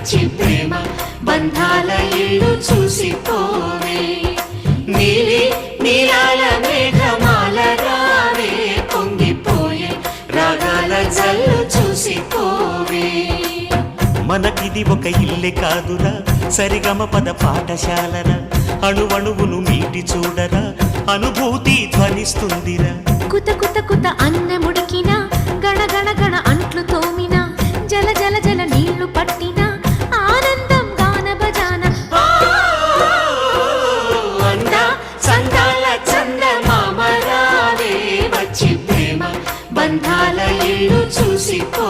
వచ్చి ప్రేమ బంధాల ఇల్లు చూసిపోవే నీలి నీలాల మేఘమాల రావే పొంగిపోయే రాగాల జల్లు చూసిపోవే మనకిది ఒక ఇల్లే కాదురా సరిగమ పద పాఠశాలరా అణువణువును మీటి చూడరా అనుభూతి ధ్వనిస్తుందిరా కుత కుత కుత అన్నముడికిన గణ గణ గణ అంట్లు తోమిన జల జల జల నీళ్లు పట్టిన ఆనందం గాన బజాన అందా చందాల చందమామ రావే వచ్చి ప్రేమ బంధాల ఇల్లు చూసిపో